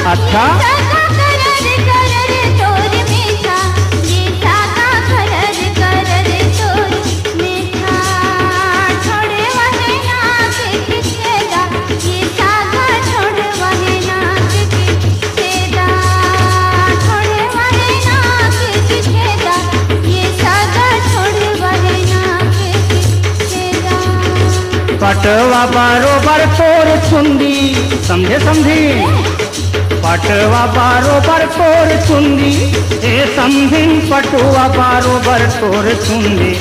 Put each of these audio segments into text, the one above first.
अच्छा पटवा बरोबर तोर चुंदी, समझे समझी। पटवा बरोबर तोर चुंदी, ए समझिन पटुआ बरोबर तोर चुंदी,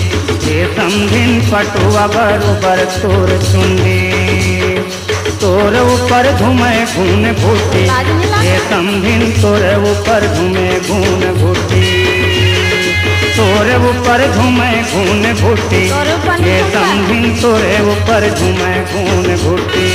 ए समझिन पटुआ बरोबर तोर चुंदी। तोर ऊपर घूमे घून घुटी, ए समझिन तोर ऊपर घूमे घून घुटी। तोरे ऊपर घूमे घून घुटी, ये समझिन तोरे ऊपर घूमे घून घुटी।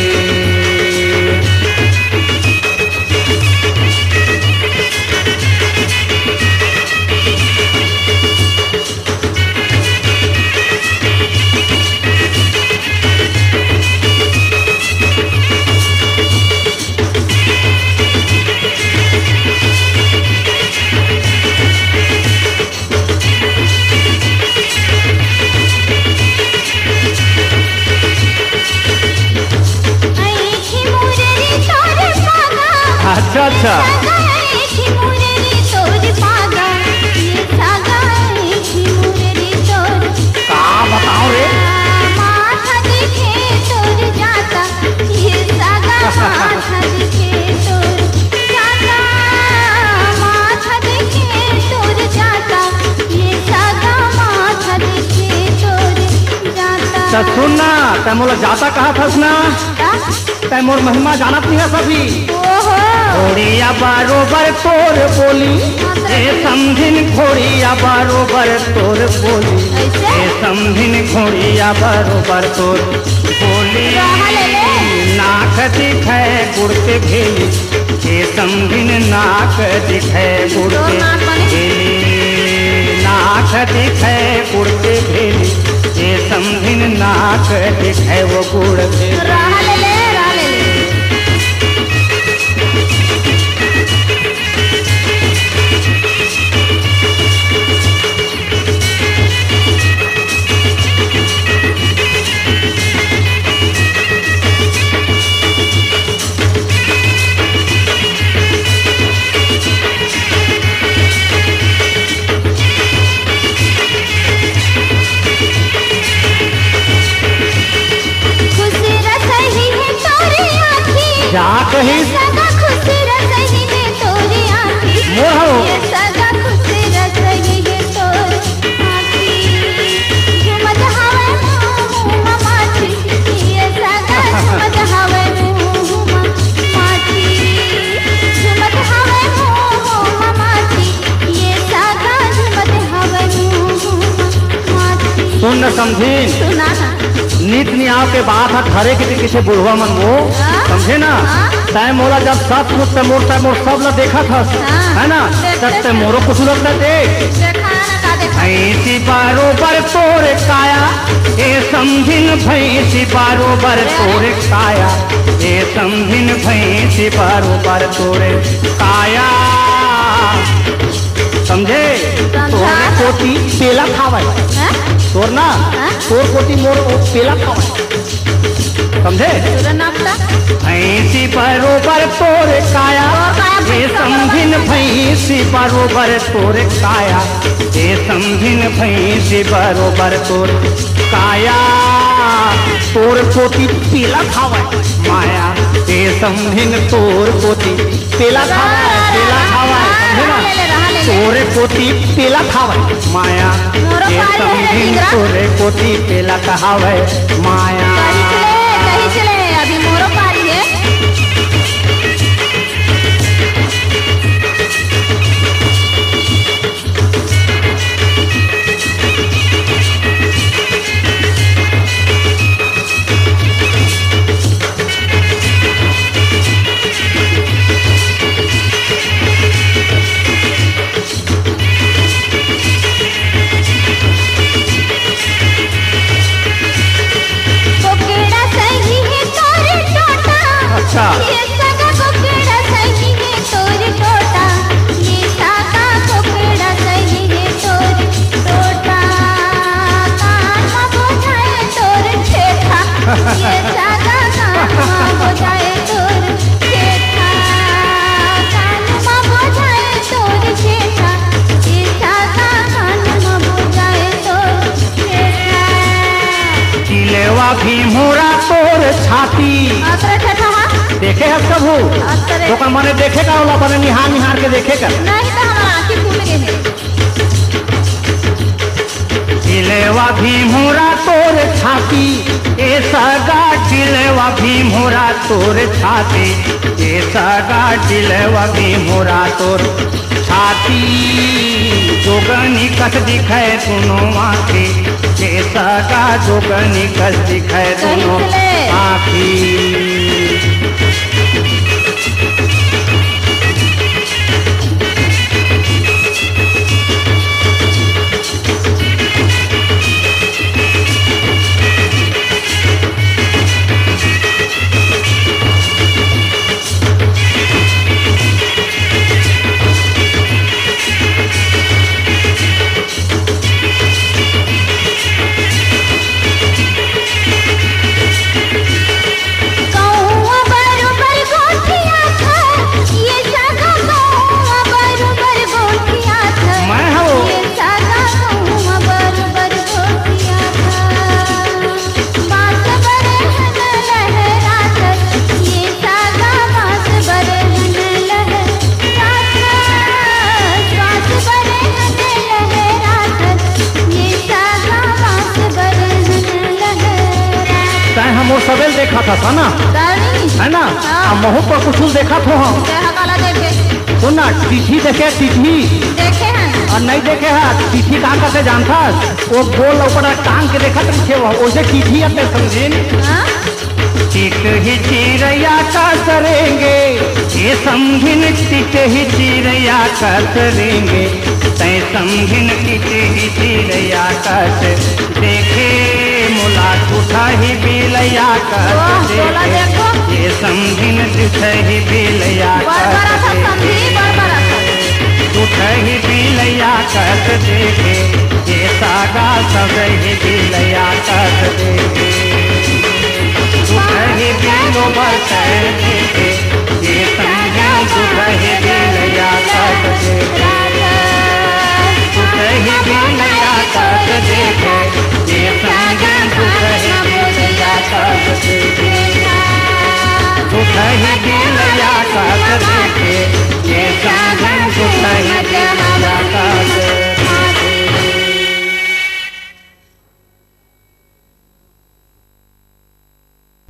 अच्छा अच्छा का बताओ रे। तो सुनना, तै मोला जाता कहा थस ना, तै मोर महिमा जानत नहीं है सभी। घोड़िया बरोबर तोर बोली, ए समझिन घोड़िया बरोबर तोर बोली, ए समझिन घोड़िया बरोबर तोर बोली। नाक दिखे गुड़ के घेली, ए समझिन नाक दिखे गुड़ के घेली। नाक दिखे गुड़ के घेली, ए समझिन नाक दिखे वो गुड़ के घेली। जा कहीं सुन न समझी। नीत नियाव के बात है घरे के किसी बुढ़वा मन वो समझे ना। तय मोला जब सब कुछ तैमोर सब ला देखा था, है ना, तब तैमोरो कुछ लगता देख। भैंसी बरोबर तोरे काया, ए समझिन भैंसी बरोबर तोरे काया, ए समझिन भैंसी बरोबर तोरे काया। समझे, तोरे कोटी पेला खावे, तोर ना तोर कोटी मोर पेला खावे, समझे। भैंसी बरोबर तोरे काया, ए समझिन भैंसी बरोबर तोरे काया, ए समझिन भैंसी बरोबर तोर काया। तोर कोटी पेला खावे माया, ए समझिन तोर कोटी पेला खावे, पेला खावे, समझे ना। तोरे कोटी पेला खावे माया, ए समझिन तोरे कोटी पेला कहावे माया। अभी मोरो पारी है। देखे है कबू तो का माने देखे का होला बने निहार निहार के देखे का नहीं तो हमारा आंखें फूल गए हैं। ढिलेवा भीमोरा तोर छाती ऐसा गा ढिलेवा भीमोरा तोर छाती ऐसा गा ढिलेवा भीमोरा तोर छाती जोगनी कस दिखे दोनों आँखी ऐसा गा जोगनी कस दिखे दोनों आँखी। हम वो सबेल देखा था ना है ना महू पर कुछ देखा था हम सुनना चिट्ठी देखे चिट्ठी देखे हैं और नहीं देखे है चिट्ठी कहाँ कैसे जानता वो गोल ऊपर टांग के देखा तो वैसे चिट्ठी आते समझे चिट ही चिड़ैया का करेंगे ये समझिन चिट ही चिड़ैया का करेंगे तय समझिन चिट ही चिड़ैया का देखे मुलाक उठा ही बिलैया का देखे ये समझिन चिट ही बिलैया का उठ ही बिलैया का देखे ये सागा सब ही बिलैया का देखे सुधही बिलो बरसैर देखे ये समझा सुधही बिलैया कट देखे सुधही बिलैया कट देखे ये समझा सुधही बिलैया कट देखे सुधही बिलैया कट देखे